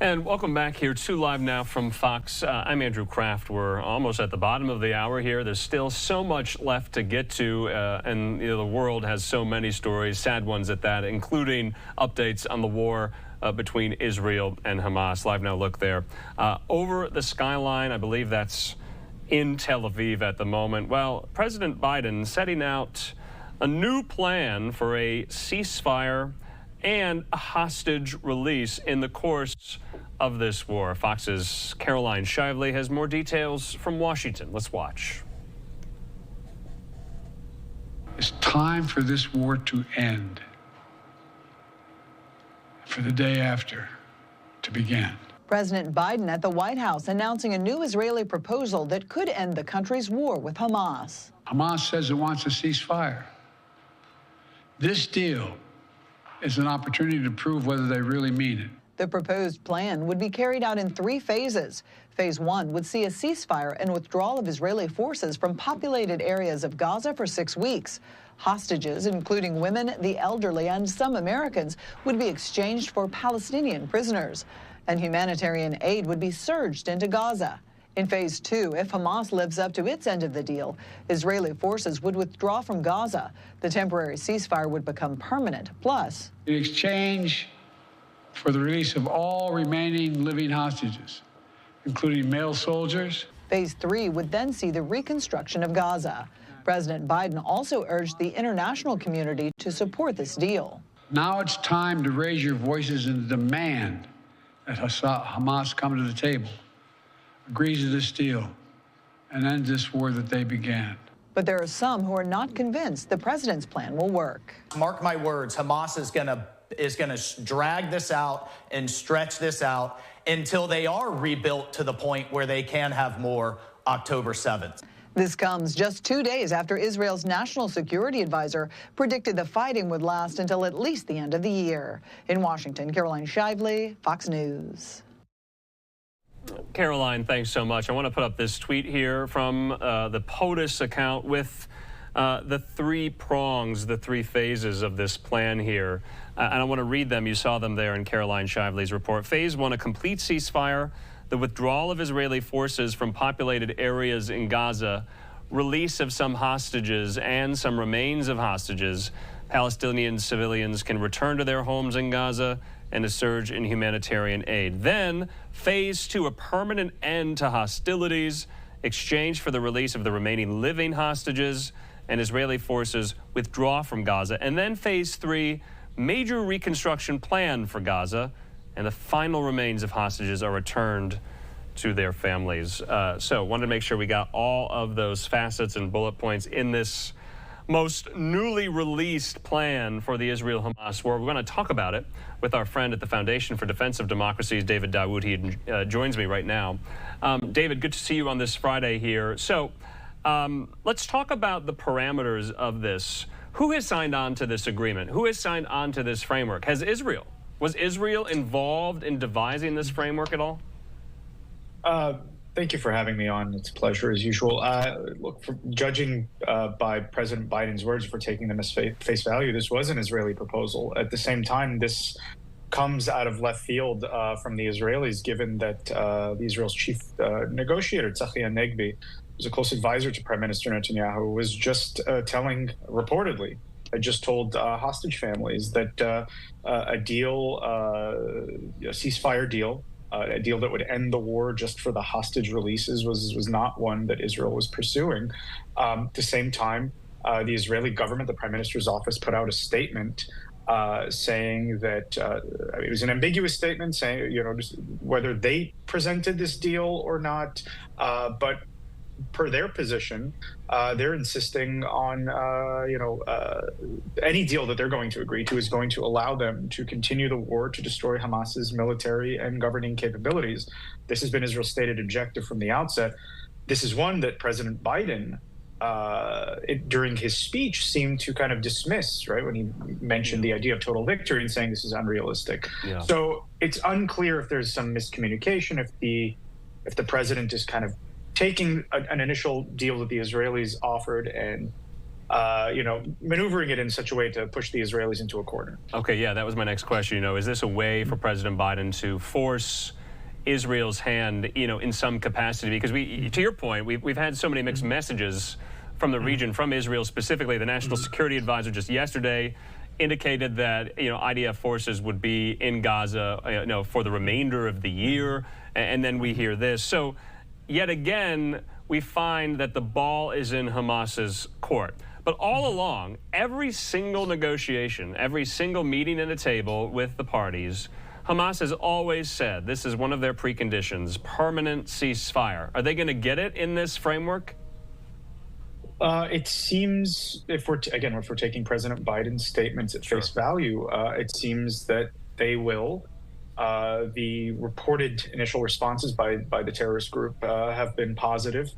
And welcome back here to Live Now from Fox. I'm Andrew Kraft. We're almost at the bottom of the hour here. There's still so much left to get to, and the world has so many stories, sad ones at that, including updates on the war between Israel and Hamas. Live Now look there. Over the skyline, I believe that's in Tel Aviv at the moment. Well, President Biden setting out a new plan for a ceasefire and a hostage release in the course of this war. Fox's Caroline Shively has more details from Washington. Let's watch. It's time for this war to end, for the day after to begin. President Biden at the White House announcing a new Israeli proposal that could end the country's war with Hamas. Hamas says it wants a ceasefire. This deal is an opportunity to prove whether they really mean it. The proposed plan would be carried out in 3 phases. Phase 1 would see a ceasefire and withdrawal of Israeli forces from populated areas of Gaza for 6 weeks. Hostages, including women, the elderly, and some Americans, would be exchanged for Palestinian prisoners. And humanitarian aid would be surged into Gaza. In Phase 2, if Hamas lives up to its end of the deal, Israeli forces would withdraw from Gaza. The temporary ceasefire would become permanent. Plus, in exchange for the release of all remaining living hostages, including male soldiers. Phase 3 would then see the reconstruction of Gaza. President Biden also urged the international community to support this deal. Now it's time to raise your voices and demand that Hamas come to the table, agrees to this deal, and end this war that they began. But there are some who are not convinced the president's plan will work. Mark my words, Hamas is going to drag this out and stretch this out until they are rebuilt to the point where they can have more October 7th. This comes just 2 days after Israel's national security advisor predicted the fighting would last until at least the end of the year. In Washington, Caroline Shively, Fox News. Caroline, thanks so much. I want to put up this tweet here from the POTUS account with the 3 prongs, the 3 phases of this plan here. And I want to read them. You saw them there in Caroline Shively's report. Phase 1, a complete ceasefire, the withdrawal of Israeli forces from populated areas in Gaza, release of some hostages and some remains of hostages. Palestinian civilians can return to their homes in Gaza, and a surge in humanitarian aid. Then, Phase 2, a permanent end to hostilities, exchange for the release of the remaining living hostages, and Israeli forces withdraw from Gaza. And then Phase 3, major reconstruction plan for Gaza, and the final remains of hostages are returned to their families. So, wanted to make sure we got all of those facets and bullet points in this most newly released plan for the Israel-Hamas war. We're going to talk about it with our friend at the Foundation for Defense of Democracies, David Daoud. He joins me right now. David, good to see you on this Friday here. So let's talk about the parameters of this. Who has signed on to this agreement? Who has signed on to this framework? Was Israel involved in devising this framework at all? Thank you for having me on. It's a pleasure as usual. Look, judging by President Biden's words, for taking them as face value, this was an Israeli proposal. At the same time, this comes out of left field from the Israelis, given that Israel's chief negotiator, Tzachi Hanegbi, who's a close advisor to Prime Minister Netanyahu, was just reportedly told hostage families that a deal, a ceasefire deal, a deal that would end the war just for the hostage releases was not one that Israel was pursuing. At the same time, the Israeli government, the Prime Minister's office, put out a statement saying that it was an ambiguous statement, saying whether they presented this deal or not, but per their position, they're insisting on, any deal that they're going to agree to is going to allow them to continue the war to destroy Hamas's military and governing capabilities. This has been Israel's stated objective from the outset. This is one that President Biden, during his speech, seemed to kind of dismiss, right, when he mentioned the idea of total victory and saying this is unrealistic. Yeah. So it's unclear if there's some miscommunication, if the president is kind of taking an initial deal that the Israelis offered and maneuvering it in such a way to push the Israelis into a corner. Okay, yeah, that was my next question. Is this a way for President Biden to force Israel's hand, in some capacity? Because to your point, we've had so many mixed messages from the region, from Israel specifically. The National Security Advisor just yesterday indicated that, IDF forces would be in Gaza, for the remainder of the year. And then we hear this. So yet again, we find that the ball is in Hamas's court. But all along, every single negotiation, every single meeting at a table with the parties, Hamas has always said this is one of their preconditions: permanent ceasefire. Are they going to get it in this framework? It seems, if we're taking President Biden's statements at face value, it seems that they will. The reported initial responses by the terrorist group have been positive.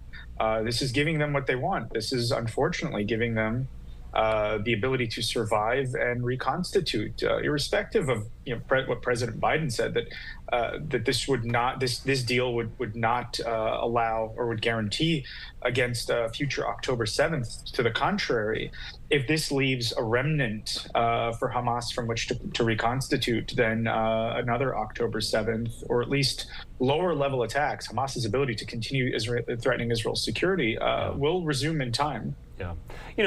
This is giving them what they want. This is unfortunately giving them the ability to survive and reconstitute, irrespective of what President Biden said, that this deal would not allow or would guarantee against future October 7th. To the contrary, if this leaves a remnant for Hamas from which to reconstitute, then another October 7th, or at least lower level attacks, Hamas's ability to continue threatening Israel's security will resume in time. Yeah.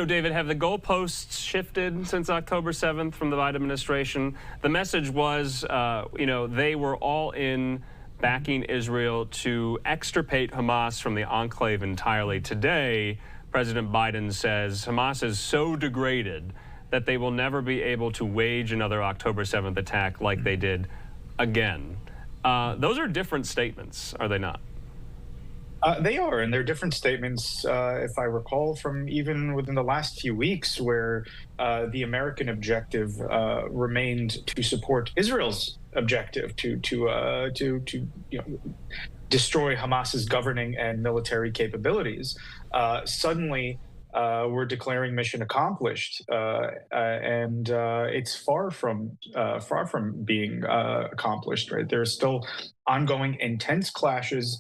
David, have the goalposts shifted since October 7th from the Biden administration? The message was, they were all in backing Israel to extirpate Hamas from the enclave entirely. Today, President Biden says Hamas is so degraded that they will never be able to wage another October 7th attack like they did again. Those are different statements, are they not? They are, and they're different statements, if I recall, from even within the last few weeks, where the American objective remained to support Israel's objective to destroy Hamas's governing and military capabilities. Suddenly, we're declaring mission accomplished, and it's far from being accomplished. Right, there are still ongoing intense clashes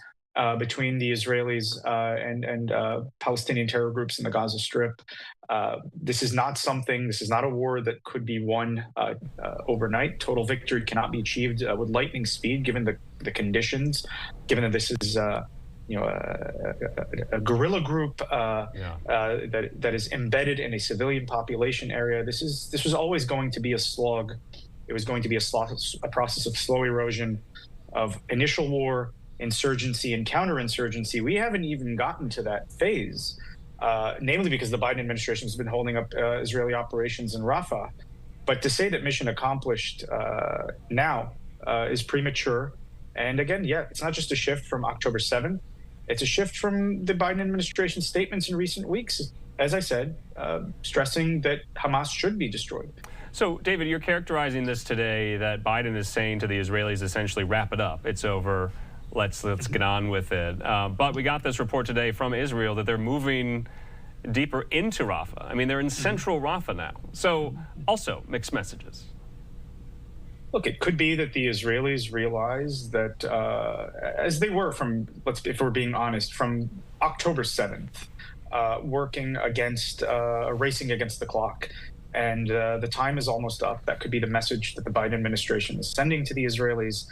between the Israelis and Palestinian terror groups in the Gaza Strip. This is not a war that could be won overnight. Total victory cannot be achieved with lightning speed, given the conditions, given that this is a guerrilla group that is embedded in a civilian population area. This was always going to be a slog. It was going to be a process of slow erosion, of initial war, insurgency, and counterinsurgency. We haven't even gotten to that phase, namely because the Biden administration has been holding up Israeli operations in Rafah. But to say that mission accomplished now is premature. And again, it's not just a shift from October 7th. It's a shift from the Biden administration statements in recent weeks, as I said, stressing that Hamas should be destroyed. So, David, you're characterizing this today that Biden is saying to the Israelis, essentially, wrap it up. It's over. Let's get on with it. But we got this report today from Israel that they're moving deeper into Rafah. I mean, they're in central Rafah now. So, also mixed messages. Look, it could be that the Israelis realize that, as they were if we're being honest, from October 7th, working against, racing against the clock. And the time is almost up. That could be the message that the Biden administration is sending to the Israelis,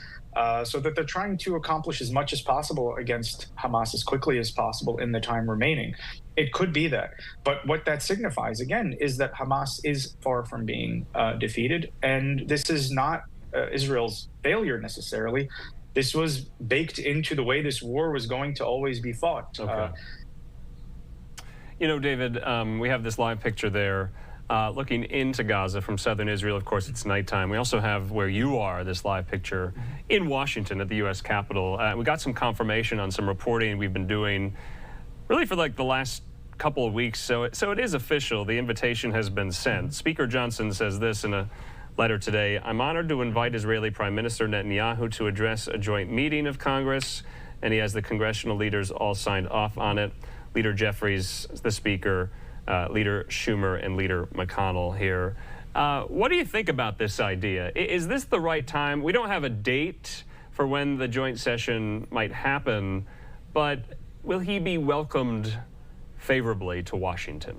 so that they're trying to accomplish as much as possible against Hamas as quickly as possible in the time remaining. It could be that. But what that signifies, again, is that Hamas is far from being defeated. And this is not Israel's failure necessarily. This was baked into the way this war was going to always be fought. Okay. David, we have this live picture there. Looking into Gaza from southern Israel. Of course, it's nighttime. We also have where you are, this live picture in Washington at the U.S. Capitol. We got some confirmation on some reporting we've been doing really for like the last couple of weeks. So it is official. The invitation has been sent. Speaker Johnson says this in a letter today: I'm honored to invite Israeli Prime Minister Netanyahu to address a joint meeting of Congress, and he has the congressional leaders all signed off on it. Leader Jeffries, the speaker, Leader Schumer, and Leader McConnell here. What do you think about this idea? Is this the right time? We don't have a date for when the joint session might happen, but will he be welcomed favorably to Washington?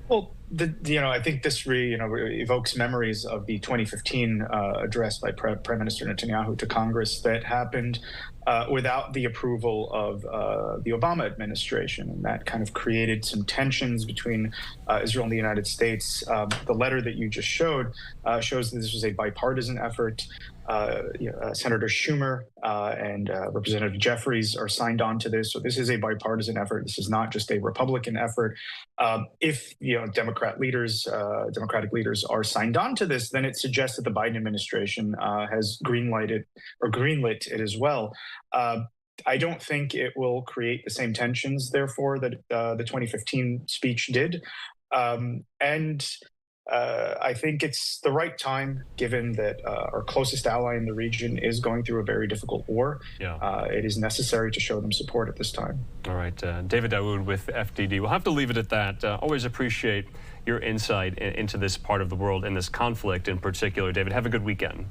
Well, I think this evokes memories of the 2015 address by Prime Minister Netanyahu to Congress that happened without the approval of the Obama administration, and that kind of created some tensions between Israel and the United States. The letter that you just showed shows that this was a bipartisan effort. Senator Schumer and Representative Jeffries are signed on to this. So this is a bipartisan effort. This is not just a Republican effort. If Democratic leaders are signed on to this, then it suggests that the Biden administration has greenlit it as well. I don't think it will create the same tensions, therefore, that the 2015 speech did. I think it's the right time, given that our closest ally in the region is going through a very difficult war. Yeah. It is necessary to show them support at this time. All right. David Daoud with FDD. We'll have to leave it at that. Always appreciate your insight into this part of the world and this conflict in particular. David, have a good weekend.